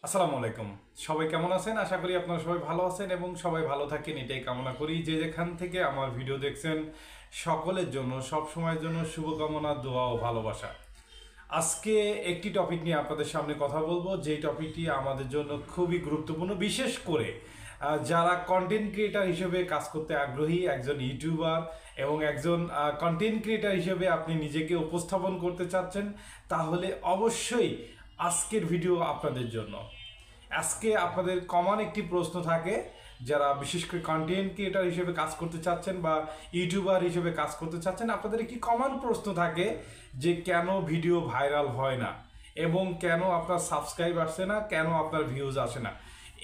আসসালামু আলাইকুম। সবাই কেমন আছেন? আশা করি আপনারা সবাই ভালো আছেন এবং সবাই ভালো থাকেন, এটাই কামনা করি। যে যেখান থেকে আমার ভিডিও দেখছেন সকলের জন্য সব সময়ের জন্য শুভকামনা, দোয়া ও ভালোবাসা। আজকে একটি টপিক নিয়ে আপনাদের সামনে কথা বলবো, যেই টপিকটি আমাদের জন্য খুবই গুরুত্বপূর্ণ, বিশেষ করে যারা কন্টেন্ট ক্রিয়েটার হিসেবে কাজ করতে আগ্রহী, একজন ইউটিউবার এবং একজন কন্টেন্ট ক্রিয়েটার হিসেবে আপনি নিজেকে উপস্থাপন করতে চাচ্ছেন, তাহলে অবশ্যই আজকের ভিডিও আপনাদের জন্য। আজকে আপনাদের কমন একটি প্রশ্ন থাকে, যারা বিশেষ করে কন্টেন্ট ক্রিয়েটার হিসেবে কাজ করতে চাচ্ছেন বা ইউটিউবার হিসেবে কাজ করতে চাচ্ছেন, আপনাদের একটি কমন প্রশ্ন থাকে যে কেন ভিডিও ভাইরাল হয় না এবং কেন আপনার সাবস্ক্রাইব আসে না, কেন আপনার ভিউজ আসে না।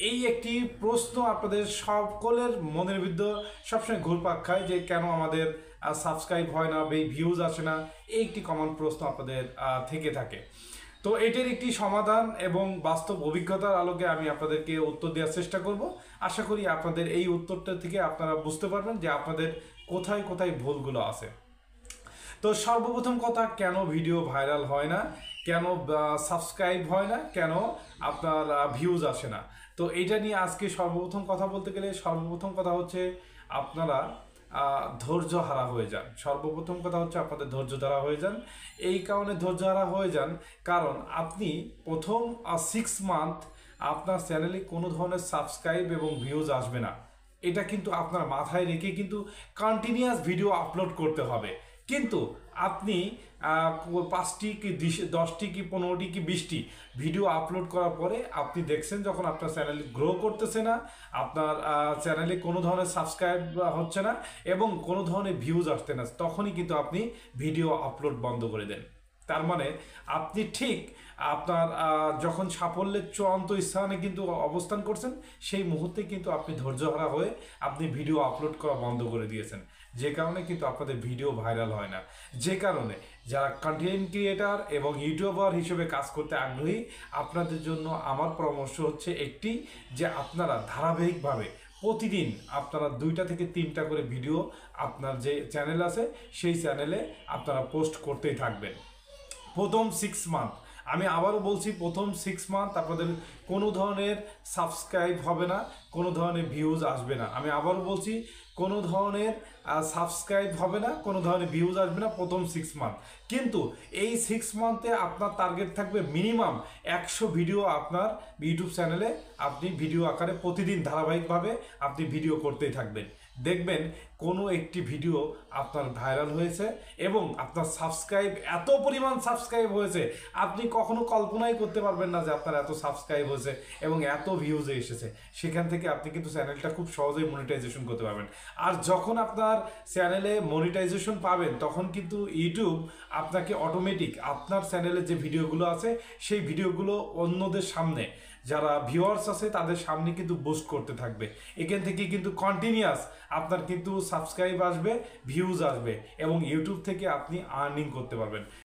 এই একটি প্রশ্ন আপনাদের সকলের মনের ভিতর সবসময় ঘুরপাক খায় যে কেন আমাদের সাবস্ক্রাইব হয় না বা ভিউজ আসে না। এই একটি কমন প্রশ্ন আপনাদের থেকে থাকে। তো এটির একটি সমাধান এবং বাস্তব অভিজ্ঞতার আলোকে আমি আপনাদেরকে উত্তর দেওয়ার চেষ্টা করব। আশা করি আপনাদের এই উত্তরটা থেকে আপনারা বুঝতে পারবেন যে আপনাদের কোথায় কোথায় ভুলগুলো আছে। তো সর্বপ্রথম কথা, কেন ভিডিও ভাইরাল হয় না, কেন সাবস্ক্রাইব হয় না, কেন আপনার ভিউজ আসে না। তো এটা নিয়ে আজকে সর্বপ্রথম কথা বলতে গেলে সর্বপ্রথম কথা হচ্ছে আপনারা ধৈর্য হারা হয়ে যান। সর্বপ্রথম কথা হচ্ছে আপনাদের ধৈর্য ধরা হয়ে যান। এই কারণে ধৈর্য হারা হয়ে যান কারণ আপনি প্রথম 6 মান্থ আপনার চ্যানেলে কোনো ধরনের সাবস্ক্রাইব এবং ভিউজ আসবে না। এটা কিন্তু আপনার মাথায় রেখে কিন্তু কন্টিনিউয়াস ভিডিও আপলোড করতে হবে। কিন্তু আপনি 5টি কি 10টি কি 15টি কি 20টি ভিডিও আপলোড করার পরে আপনি দেখছেন যখন আপনার চ্যানেল গ্রো করতেছে না, আপনার চ্যানেলে কোনো ধরনের সাবস্ক্রাইব হচ্ছে না এবং কোনো ধরনের ভিউজ আসছে না, তখনই কিন্তু আপনি ভিডিও আপলোড বন্ধ করে দেন। তার মানে আপনি ঠিক আপনার যখন সাফল্যের চূড়ান্ত স্থানে কিন্তু অবস্থান করছেন, সেই মুহূর্তে কিন্তু আপনি ধৈর্যহারা হয়ে আপনি ভিডিও আপলোড করা বন্ধ করে দিয়েছেন, যে কারণে কিন্তু আপনাদের ভিডিও ভাইরাল হয় না। যে কারণে যারা কন্টেন্ট ক্রিয়েটার এবং ইউটিউবার হিসেবে কাজ করতে আগ্রহী, আপনাদের জন্য আমার পরামর্শ হচ্ছে একটি, যে আপনারা ধারাবাহিকভাবে প্রতিদিন আপনারা 2টা থেকে 3টা করে ভিডিও আপনার যে চ্যানেল আছে সেই চ্যানেলে আপনারা পোস্ট করতেই থাকবেন। প্রথম 6 মান্থ, আমি আবারও বলছি, প্রথম 6 মান্থ আপনাদের কোনো ধরনের সাবস্ক্রাইব হবে না, কোনো ধরনের ভিউজ আসবে না। আমি আবারও বলছি, কোনো ধরনের সাবস্ক্রাইব হবে না, কোনো ধরনের ভিউজ আসবে না প্রথম 6 মান্থ। কিন্তু এই 6 মান্থে আপনার টার্গেট থাকবে মিনিমাম 100 ভিডিও আপনার ইউটিউব চ্যানেলে আপনি ভিডিও আকারে প্রতিদিন ধারাবাহিকভাবে আপনি ভিডিও করতেই থাকবেন। দেখবেন কোনো একটি ভিডিও আপনার ভাইরাল হয়েছে এবং আপনার সাবস্ক্রাইব এত পরিমাণ সাবস্ক্রাইব হয়েছে, আপনি কখনো কল্পনাই করতে পারবেন না যে আপনার এত সাবস্ক্রাইব হয়েছে এবং এত ভিউজে এসেছে। সেখান থেকে আপনি কিন্তু চ্যানেলটা খুব সহজেই মনিটাইজেশন করতে পারবেন। আর যখন আপনার চ্যানেলে মনিটাইজেশন পাবেন, তখন কিন্তু ইউটিউব আপনাকে অটোমেটিক আপনার চ্যানেলে যে ভিডিওগুলো আছে সেই ভিডিওগুলো অন্যদের সামনে, যারা ভিউয়ার্স আছে তাদের সামনে কিন্তু বুস্ট করতে থাকবে। এখান থেকে কিন্তু কন্টিনিউয়াস আপনার কিন্তু সাবস্ক্রাইব আসবে, ভিউজ আসবে এবং ইউটিউব থেকে আপনি আর্নিং করতে পারবেন।